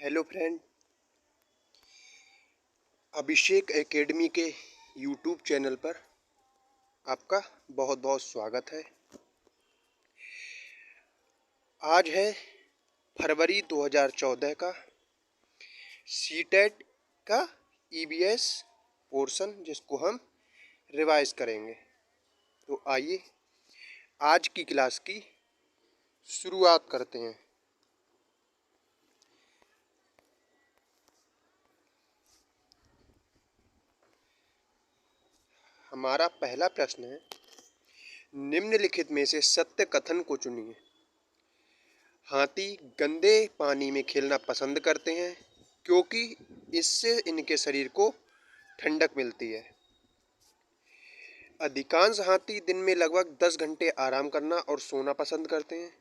Hello friend, अभिषेक academy के YouTube channel पर आपका बहुत बहुत स्वागत है। आज है फरवरी 2014 का सीटेट का ईबीएस पोर्शन, जिसको हम रिवाइज करेंगे। तो आइए आज की क्लास की शुरुआत करते हैं। हमारा पहला प्रश्न है, निम्नलिखित में से सत्य कथन को चुनिए। हाथी गंदे पानी में खेलना पसंद करते हैं क्योंकि इससे इनके शरीर को ठंडक मिलती है। अधिकांश हाथी दिन में लगभग 10 घंटे आराम करना और सोना पसंद करते हैं।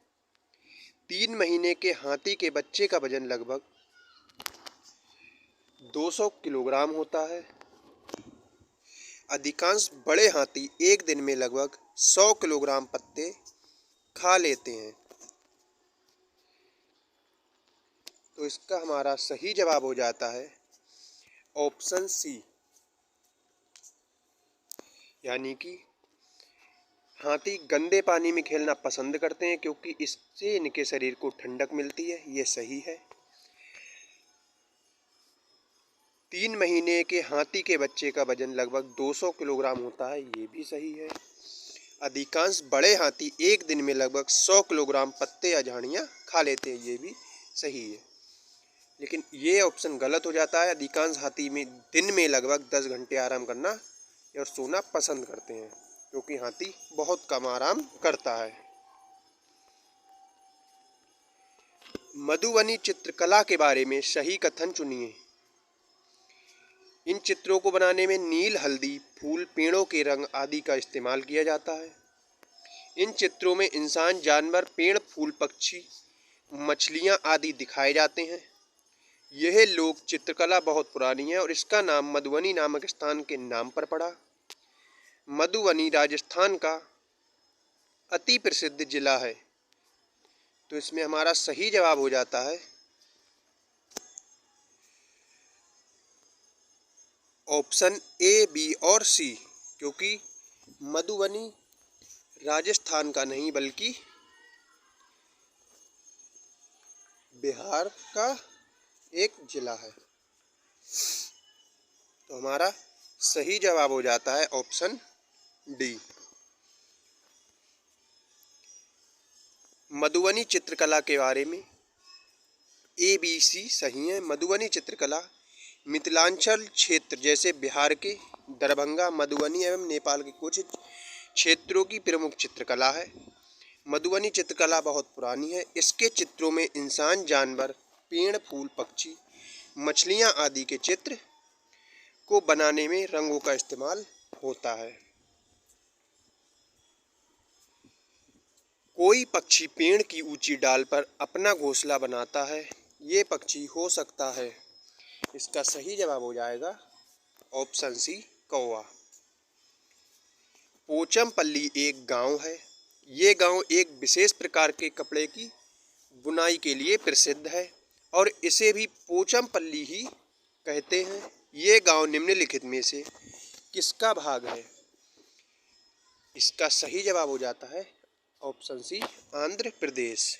3 महीने के हाथी के बच्चे का वजन लगभग 200 किलोग्राम होता है। अधिकांश बड़े हाथी एक दिन में लगभग 100 किलोग्राम पत्ते खा लेते हैं। तो इसका हमारा सही जवाब हो जाता है ऑप्शन सी, यानी कि हाथी गंदे पानी में खेलना पसंद करते हैं क्योंकि इससे इनके शरीर को ठंडक मिलती है। ये सही है। 3 महीने के हाथी के बच्चे का वजन लगभग 200 किलोग्राम होता है। ये भी सही है। अधिकांश बड़े हाथी एक दिन में लगभग 100 किलोग्राम पत्ते या झाड़ियाँ खा लेते हैं। ये भी सही है, लेकिन ये ऑप्शन गलत हो जाता है। अधिकांश हाथी में दिन में लगभग 10 घंटे आराम करना और सोना पसंद करते हैं क्योंकि हाथी बहुत कम आराम करता है। मधुबनी चित्रकला के बारे में सही कथन चुनिए। इन चित्रों को बनाने में नील, हल्दी, फूल, पेड़ों के रंग आदि का इस्तेमाल किया जाता है। इन चित्रों में इंसान, जानवर, पेड़, फूल, पक्षी, मछलियाँ आदि दिखाए जाते हैं। यह लोक चित्रकला बहुत पुरानी है और इसका नाम मधुबनी नामक स्थान के नाम पर पड़ा। मधुबनी राजस्थान का अति प्रसिद्ध जिला है। तो इसमें हमारा सही जवाब हो जाता है ऑप्शन ए, बी और सी, क्योंकि मधुबनी राजस्थान का नहीं बल्कि बिहार का एक जिला है। तो हमारा सही जवाब हो जाता है ऑप्शन डी। मधुबनी चित्रकला के बारे में ए, बी, सी सही है। मधुबनी चित्रकला मिथिलांचल क्षेत्र जैसे बिहार के दरभंगा, मधुबनी एवं नेपाल के कुछ क्षेत्रों की प्रमुख चित्रकला है। मधुबनी चित्रकला बहुत पुरानी है। इसके चित्रों में इंसान, जानवर, पेड़, फूल, पक्षी, मछलियाँ आदि के चित्र को बनाने में रंगों का इस्तेमाल होता है। कोई पक्षी पेड़ की ऊंची डाल पर अपना घोंसला बनाता है। ये पक्षी हो सकता है। इसका सही जवाब हो जाएगा ऑप्शन सी, कौवा। पोचमपल्ली एक गांव है। ये गांव एक विशेष प्रकार के कपड़े की बुनाई के लिए प्रसिद्ध है और इसे भी पोचमपल्ली ही कहते हैं। ये गांव निम्नलिखित में से किसका भाग है? इसका सही जवाब हो जाता है ऑप्शन सी, आंध्र प्रदेश।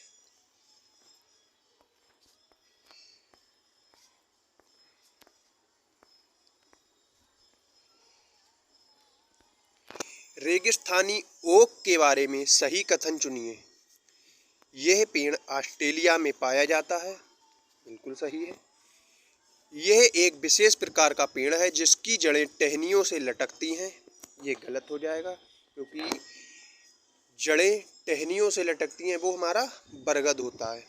रेगिस्तानी ओक के बारे में सही कथन चुनिए। यह पेड़ ऑस्ट्रेलिया में पाया जाता है। बिल्कुल सही है। यह एक विशेष प्रकार का पेड़ है जिसकी जड़ें टहनियों से लटकती हैं। ये गलत हो जाएगा क्योंकि जड़ें टहनियों से लटकती हैं वो हमारा बरगद होता है।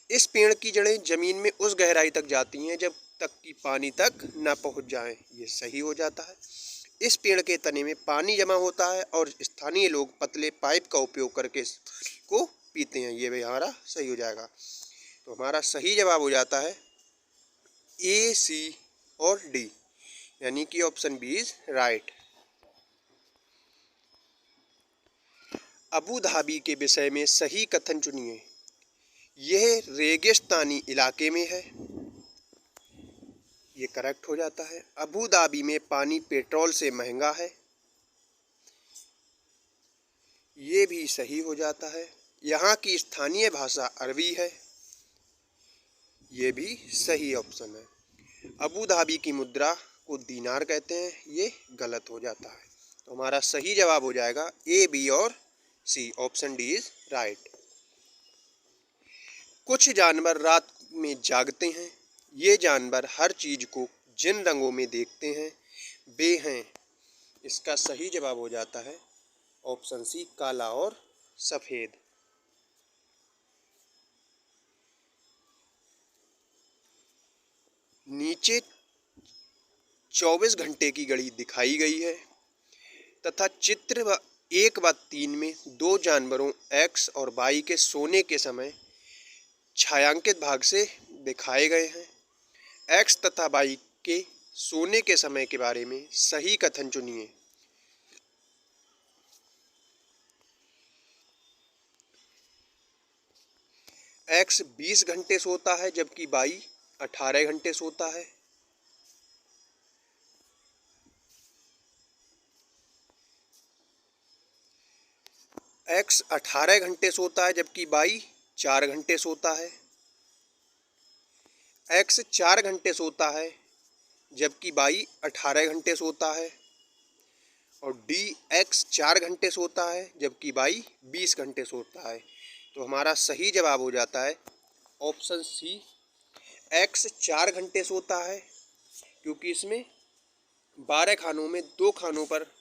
इस पेड़ की जड़ें जमीन में उस गहराई तक जाती हैं जब तक कि पानी तक न पहुंच जाएं। ये सही हो जाता है। इस पेड़ के तने में पानी जमा होता है और स्थानीय लोग पतले पाइप का उपयोग करके इसको पीते हैं। ये भी हमारा सही हो जाएगा। तो हमारा सही जवाब हो जाता है ए, सी और डी, यानी कि option B is right. Abu Dhabi के विषय में सही कथन चुनिए। यह रेगिस्तानी इलाके में है। ये करेक्ट हो जाता है। अबू धाबी में पानी पेट्रोल से महंगा है। ये भी सही हो जाता है। यहाँ की स्थानीय भाषा अरबी है। ये भी सही ऑप्शन है। अबू धाबी की मुद्रा को दीनार कहते हैं। ये गलत हो जाता है। तो हमारा सही जवाब हो जाएगा ए, बी और C. Option D is right. कुछ जानवर रात में जागते हैं। ये जानवर हर चीज को जिन रंगों में देखते हैं वे हैं। इसका सही जवाब हो जाता है ऑप्शन सी, काला और सफेद। नीचे 24 घंटे की घड़ी दिखाई गई है तथा चित्र 1 व 3 में दो जानवरों एक्स और वाई के सोने के समय छायांकित भाग से दिखाए गए हैं। एक्स तथा वाई के सोने के समय के बारे में सही कथन चुनिए। एक्स 20 घंटे सोता है जबकि वाई 18 घंटे सोता है। एक्स 18 घंटे सोता है जबकि वाई 4 घंटे सोता है। एक्स 4 घंटे सोता है जबकि वाई 18 घंटे सोता है। और डी, एक्स 4 घंटे सोता है जबकि वाई 20 घंटे सोता है। तो हमारा सही जवाब हो जाता है ऑप्शन सी, एक्स 4 घंटे सोता है, क्योंकि इसमें 12 खानों में 2 खानों पर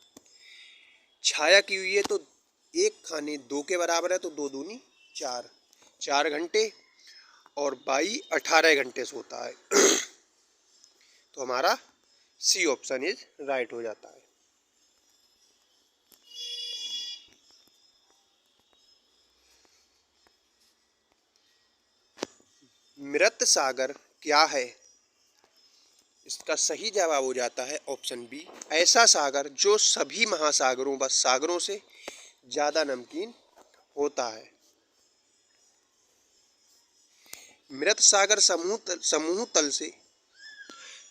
छाया की हुई है। तो एक खाने 2 के बराबर है, तो 2 दूनी 4, 4 घंटे। और वाई 18 घंटे सोता है। तो हमारा सी ऑप्शन इज राइट हो जाता है। मृत सागर क्या है? इसका सही जवाब हो जाता है ऑप्शन बी, ऐसा सागर जो सभी महासागरों व सागरों से ज़्यादा नमकीन होता है। मृत सागर समूह तल से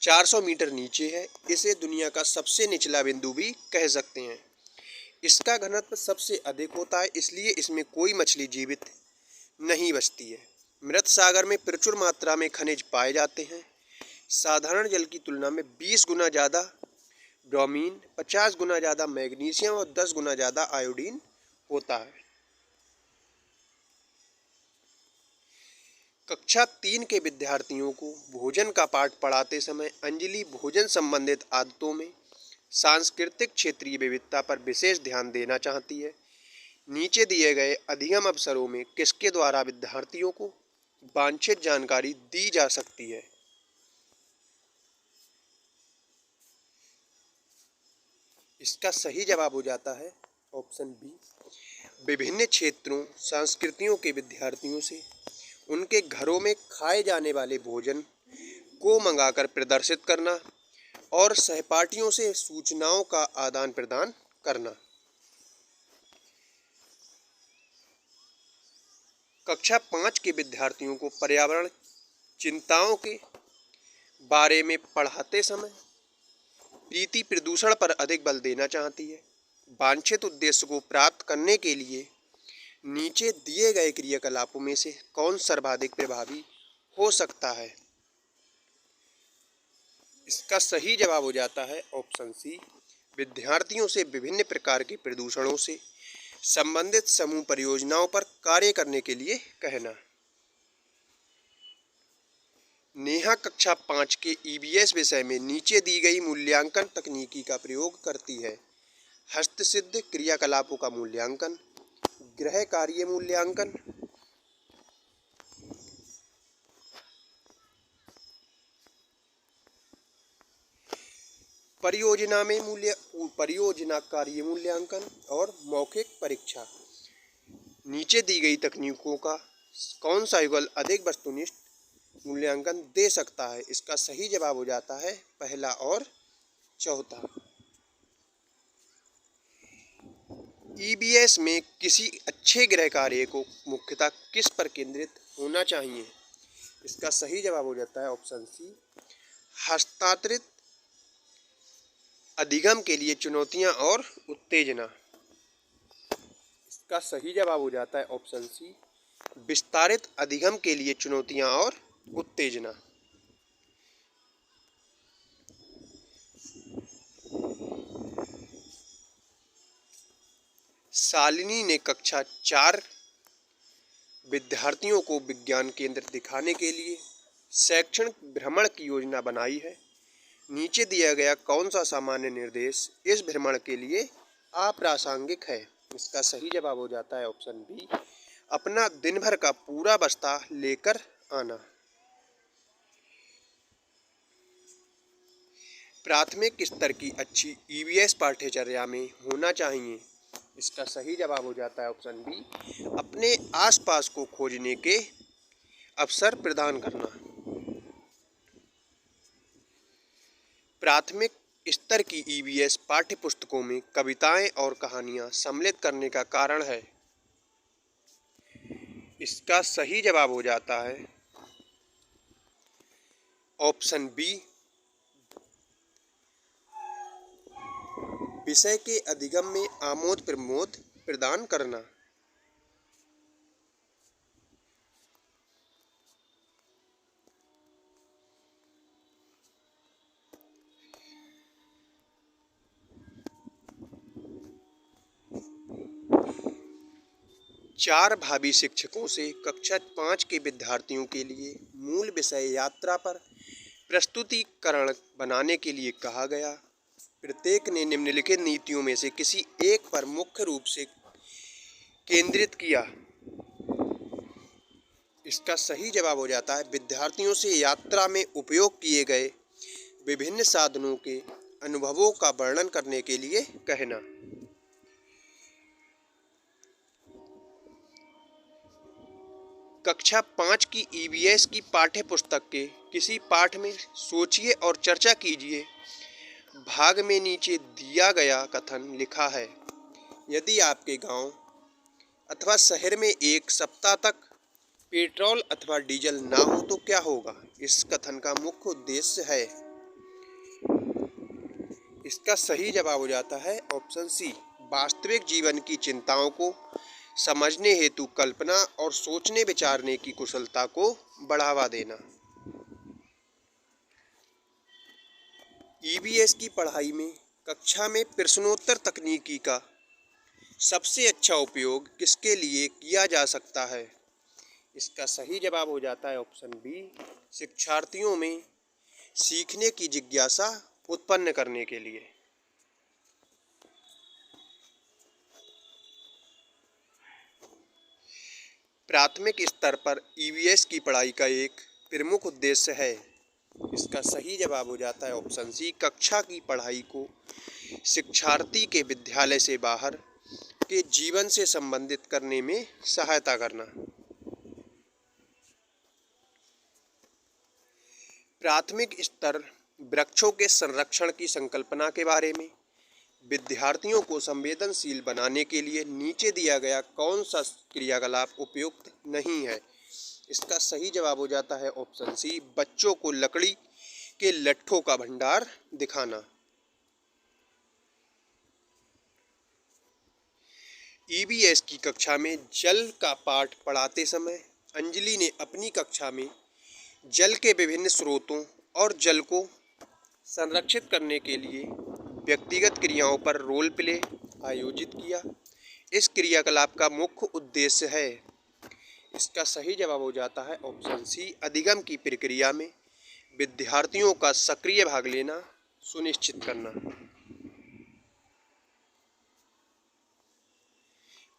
400 मीटर नीचे है। इसे दुनिया का सबसे निचला बिंदु भी कह सकते हैं। इसका घनत्व सबसे अधिक होता है, इसलिए इसमें कोई मछली जीवित नहीं बचती है। मृत सागर में प्रचुर मात्रा में खनिज पाए जाते हैं। साधारण जल की तुलना में 20 गुना ज़्यादा ब्रोमीन, 50 गुना ज़्यादा मैग्नीशियम और 10 गुना ज़्यादा आयोडीन होता है। कक्षा 3 के विद्यार्थियों को भोजन का पाठ पढ़ाते समय अंजलि भोजन संबंधित आदतों में सांस्कृतिक क्षेत्रीय विविधता पर विशेष ध्यान देना चाहती है। नीचे दिए गए अधिगम अवसरों में किसके द्वारा विद्यार्थियों को वांछित जानकारी दी जा सकती है? इसका सही जवाब हो जाता है ऑप्शन बी, विभिन्न क्षेत्रों संस्कृतियों के विद्यार्थियों से उनके घरों में खाए जाने वाले भोजन को मंगाकर प्रदर्शित करना और सहपाठियों से सूचनाओं का आदान प्रदान करना। कक्षा 5 के विद्यार्थियों को पर्यावरण चिंताओं के बारे में पढ़ाते समय प्रीति प्रदूषण पर अधिक बल देना चाहती है। वांछित उद्देश्य को प्राप्त करने के लिए नीचे दिए गए क्रियाकलापों में से कौन सर्वाधिक प्रभावी हो सकता है? इसका सही जवाब हो जाता है ऑप्शन सी, विद्यार्थियों से विभिन्न प्रकार के प्रदूषणों से संबंधित समूह परियोजनाओं पर कार्य करने के लिए कहना। नेहा कक्षा 5 के ईवीएस विषय में नीचे दी गई मूल्यांकन तकनीकी का प्रयोग करती है। हस्तसिद्ध क्रियाकलापों का मूल्यांकन, गृह कार्य मूल्यांकन, परियोजना कार्य मूल्यांकन और मौखिक परीक्षा। नीचे दी गई तकनीकों का कौन सा युगल अधिक वस्तुनिष्ठ मूल्यांकन दे सकता है? इसका सही जवाब हो जाता है पहला और चौथा। ईबीएस में किसी अच्छे गृह कार्य को मुख्यतः किस पर केंद्रित होना चाहिए। इसका सही जवाब हो जाता है ऑप्शन सी, हस्तांतरित अधिगम के लिए चुनौतियां और उत्तेजना। इसका सही जवाब हो जाता है ऑप्शन सी, विस्तारित अधिगम के लिए चुनौतियां और उत्तेजना। शालिनी ने कक्षा 4 विद्यार्थियों को विज्ञान केंद्र दिखाने के लिए शैक्षणिक भ्रमण की योजना बनाई है। नीचे दिया गया कौन सा सामान्य निर्देश इस भ्रमण के लिए अप्रासंगिक है? इसका सही जवाब हो जाता है ऑप्शन बी, अपना दिन भर का पूरा बस्ता लेकर आना। प्राथमिक स्तर की अच्छी ईवीएस पाठ्यचर्या में होना चाहिए। इसका सही जवाब हो जाता है ऑप्शन बी, अपने आसपास को खोजने के अवसर प्रदान करना। प्राथमिक स्तर की ईवीएस पाठ्यपुस्तकों में कविताएं और कहानियां सम्मिलित करने का कारण है। इसका सही जवाब हो जाता है ऑप्शन बी, विषय के अधिगम में आमोद प्रमोद प्रदान करना। चार भावी शिक्षकों से कक्षा 5 के विद्यार्थियों के लिए मूल विषय यात्रा पर प्रस्तुतिकरण बनाने के लिए कहा गया। प्रत्येक ने निम्नलिखित नीतियों में से किसी एक पर मुख्य रूप से केंद्रित किया। इसका सही जवाब हो जाता है विद्यार्थियों से यात्रा में उपयोग किए गए विभिन्न साधनों के अनुभवों का वर्णन करने के लिए कहना। कक्षा 5 की ईवीएस की पाठ्य पुस्तक के किसी पाठ में सोचिए और चर्चा कीजिए। भाग में नीचे दिया गया कथन लिखा है, यदि आपके गांव अथवा शहर में एक सप्ताह तक पेट्रोल अथवा डीजल ना हो तो क्या होगा? इस कथन का मुख्य उद्देश्य है। इसका सही जवाब हो जाता है ऑप्शन सी, वास्तविक जीवन की चिंताओं को समझने हेतु कल्पना और सोचने विचारने की कुशलता को बढ़ावा देना। ईवीएस की पढ़ाई में कक्षा में प्रश्नोत्तर तकनीकी का सबसे अच्छा उपयोग किसके लिए किया जा सकता है? इसका सही जवाब हो जाता है ऑप्शन बी, शिक्षार्थियों में सीखने की जिज्ञासा उत्पन्न करने के लिए। प्राथमिक स्तर पर ईवीएस की पढ़ाई का एक प्रमुख उद्देश्य है। इसका सही जवाब हो जाता है ऑप्शन सी, कक्षा की पढ़ाई को शिक्षार्थी के विद्यालय से बाहर के जीवन से संबंधित करने में सहायता करना। प्राथमिक स्तर वृक्षों के संरक्षण की संकल्पना के बारे में विद्यार्थियों को संवेदनशील बनाने के लिए नीचे दिया गया कौन सा क्रियाकलाप उपयुक्त नहीं है? इसका सही जवाब हो जाता है ऑप्शन सी, बच्चों को लकड़ी के लट्ठों का भंडार दिखाना। ईवीएस की कक्षा में जल का पाठ पढ़ाते समय अंजलि ने अपनी कक्षा में जल के विभिन्न स्रोतों और जल को संरक्षित करने के लिए व्यक्तिगत क्रियाओं पर रोल प्ले आयोजित किया। इस क्रियाकलाप का मुख्य उद्देश्य है। इसका सही जवाब हो जाता है ऑप्शन सी, अधिगम की प्रक्रिया में विद्यार्थियों का सक्रिय भाग लेना सुनिश्चित करना।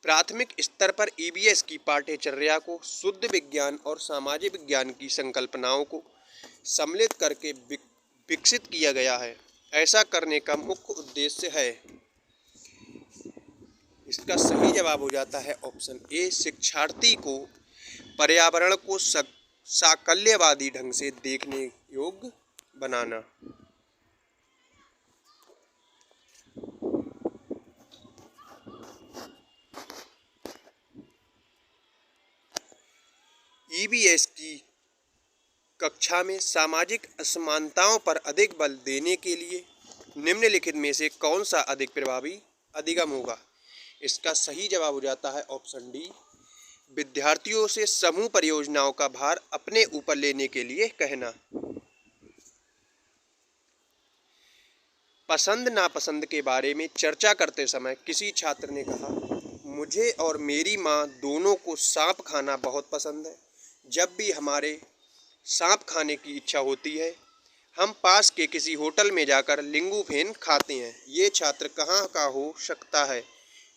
प्राथमिक स्तर पर ईवीएस की पाठ्यचर्या को शुद्ध विज्ञान और सामाजिक विज्ञान की संकल्पनाओं को सम्मिलित करके विकसित किया गया है। ऐसा करने का मुख्य उद्देश्य है। इसका सही जवाब हो जाता है ऑप्शन ए, शिक्षार्थी को पर्यावरण को साकल्यवादी ढंग से देखने योग्य बनाना। ईवीएस की कक्षा में सामाजिक असमानताओं पर अधिक बल देने के लिए निम्नलिखित में से कौन सा अधिक प्रभावी अधिगम होगा? इसका सही जवाब हो जाता है ऑप्शन डी, विद्यार्थियों से समूह परियोजनाओं का भार अपने ऊपर लेने के लिए कहना। पसंद नापसंद के बारे में चर्चा करते समय किसी छात्र ने कहा, मुझे और मेरी माँ दोनों को सांप खाना बहुत पसंद है। जब भी हमारे सांप खाने की इच्छा होती है, हम पास के किसी होटल में जाकर लिंगूफेन खाते हैं। ये छात्र कहाँ का हो सकता है?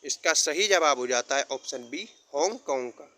इसका सही जवाब हो जाता है ऑप्शन बी, हांगकांग का।